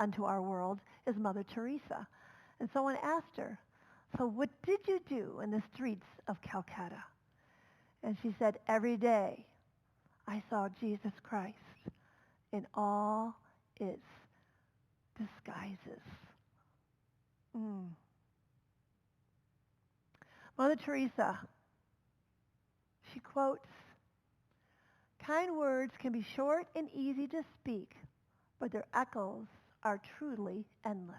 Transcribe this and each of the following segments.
unto our world is Mother Teresa. And someone asked her, so what did you do in the streets of Calcutta? And she said, every day I saw Jesus Christ in all its disguises. Mm. Mother Teresa, she quotes, kind words can be short and easy to speak, but their echoes are truly endless.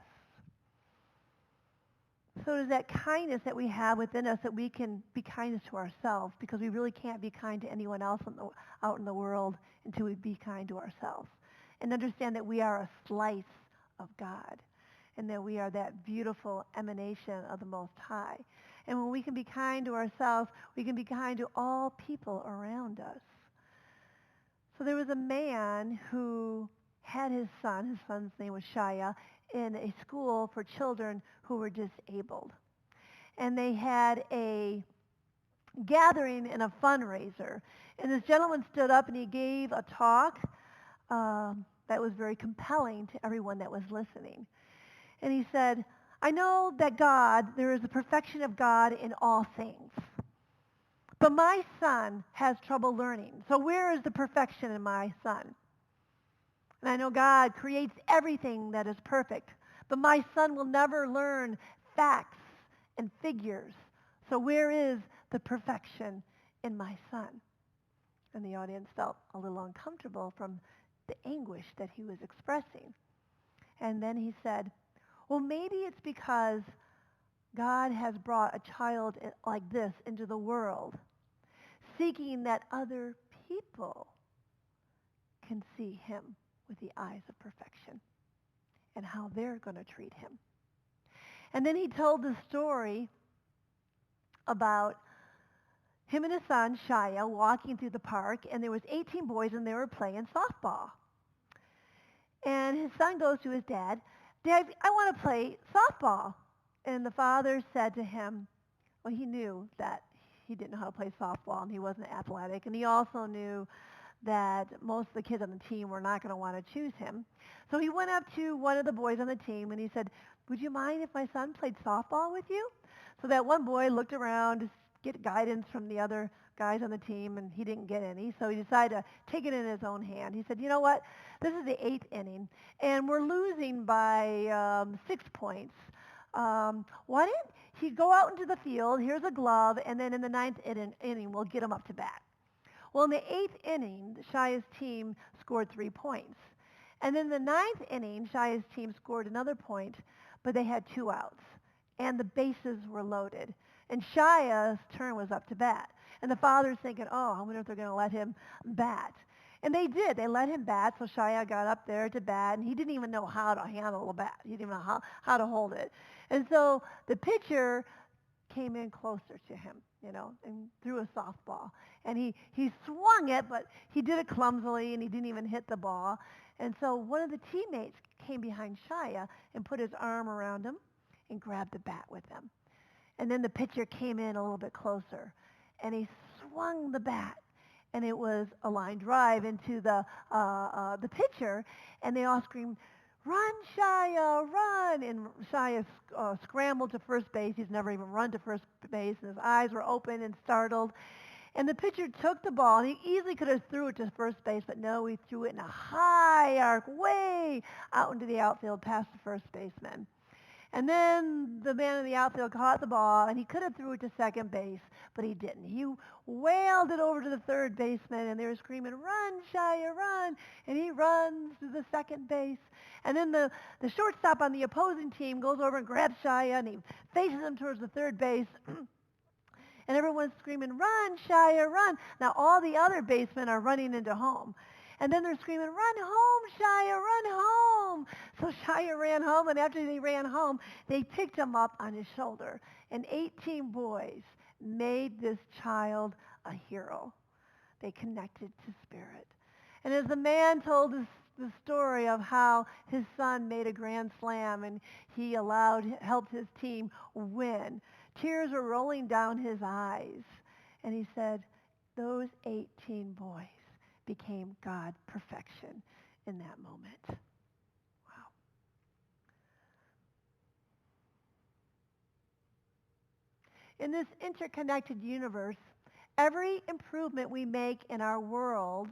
So it is that kindness that we have within us that we can be kindness to ourselves, because we really can't be kind to anyone else out in the world until we be kind to ourselves. And understand that we are a slice of God, and that we are that beautiful emanation of the Most High. And when we can be kind to ourselves, we can be kind to all people around us. So there was a man who had his son's name was Shia, in a school for children who were disabled. And they had a gathering and a fundraiser. And this gentleman stood up and he gave a talk that was very compelling to everyone that was listening. And he said, I know that there is a perfection of God in all things. But my son has trouble learning. So where is the perfection in my son? And I know God creates everything that is perfect. But my son will never learn facts and figures. So where is the perfection in my son? And the audience felt a little uncomfortable from the anguish that he was expressing. And then he said, well, maybe it's because God has brought a child like this into the world, seeking that other people can see him with the eyes of perfection and how they're going to treat him. And then he told the story about him and his son, Shia, walking through the park, and there was 18 boys, and they were playing softball. And his son goes to his dad, Dad, I want to play softball. And the father said to him, well, he knew that he didn't know how to play softball, and he wasn't athletic, and he also knew that most of the kids on the team were not going to want to choose him. So he went up to one of the boys on the team, and he said, would you mind if my son played softball with you? So that one boy looked around to get guidance from the other guys on the team, and he didn't get any. So he decided to take it in his own hand. He said, you know what? This is the 8th inning, and we're losing by 6 points. Why don't he go out into the field, here's a glove, and then in the 9th inning, we'll get him up to bat. Well, in the 8th inning, Shia's team scored 3 points. And then in the 9th inning, Shia's team scored another point, but they had 2 outs. And the bases were loaded. And Shia's turn was up to bat. And the father's thinking, oh, I wonder if they're going to let him bat. And they did. They let him bat, so Shia got up there to bat, and he didn't even know how to handle a bat. He didn't even know how to hold it. And so the pitcher came in closer to him, and threw a softball. And he swung it, but he did it clumsily, and he didn't even hit the ball. And so one of the teammates came behind Shia and put his arm around him and grabbed the bat with him. And then the pitcher came in a little bit closer, and he swung the bat, and it was a line drive into the pitcher, and they all screamed, run, Shia, run! And Shia scrambled to first base. He's never even run to first base, and his eyes were open and startled. And the pitcher took the ball, and he easily could have threw it to first base, but no, he threw it in a high arc way out into the outfield past the first baseman. And then the man in the outfield caught the ball, and he could have threw it to second base, but he didn't. He wailed it over to the third baseman, and they were screaming, run, Shia, run! And he runs to the second base. And then the shortstop on the opposing team goes over and grabs Shia, and he faces him towards the third base. And everyone's screaming, run, Shia, run! Now all the other basemen are running into home. And then they're screaming, run home, Shia, run home. So Shia ran home, and after they ran home, they picked him up on his shoulder. And 18 boys made this child a hero. They connected to spirit. And as the man told the story of how his son made a grand slam and he helped his team win, tears were rolling down his eyes. And he said, those 18 boys became God perfection in that moment. Wow. In this interconnected universe, every improvement we make in our world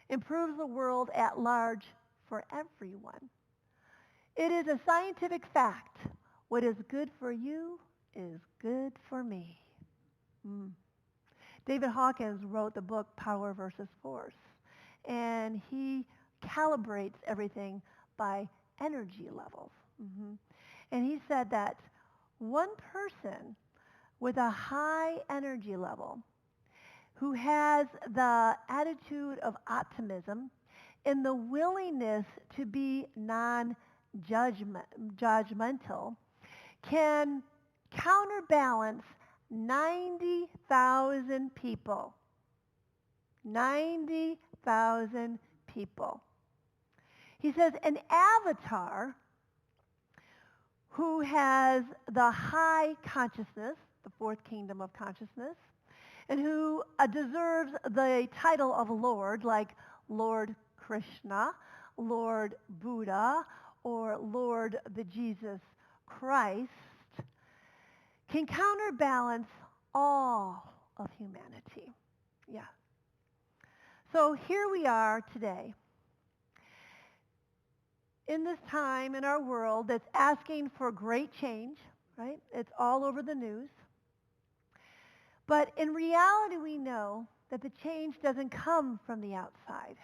improves the world at large for everyone. It is a scientific fact. What is good for you is good for me. David Hawkins wrote the book Power versus Force, and he calibrates everything by energy levels. And he said that one person with a high energy level who has the attitude of optimism and the willingness to be non-judgmental can counterbalance 90,000 people. 90,000 people. He says an avatar who has the high consciousness, the fourth kingdom of consciousness, and who deserves the title of Lord, like Lord Krishna, Lord Buddha, or Lord the Jesus Christ, can counterbalance all of humanity. Yeah. So here we are today in this time in our world that's asking for great change, right? It's all over the news. But in reality, we know that the change doesn't come from the outside.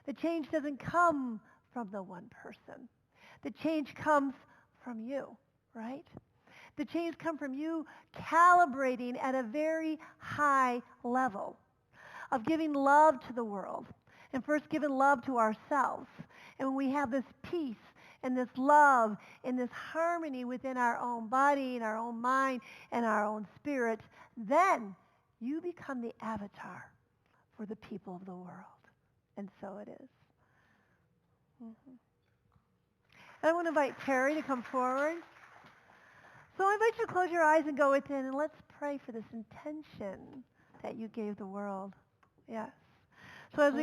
The change doesn't come from the one person. The change comes from you, right? The change comes from you calibrating at a very high level of giving love to the world, and first giving love to ourselves. And when we have this peace and this love and this harmony within our own body and our own mind and our own spirit, then you become the avatar for the people of the world. And so it is. I want to invite Terry to come forward. So I invite you to close your eyes and go within, and let's pray for this intention that you gave the world. Yes. So as we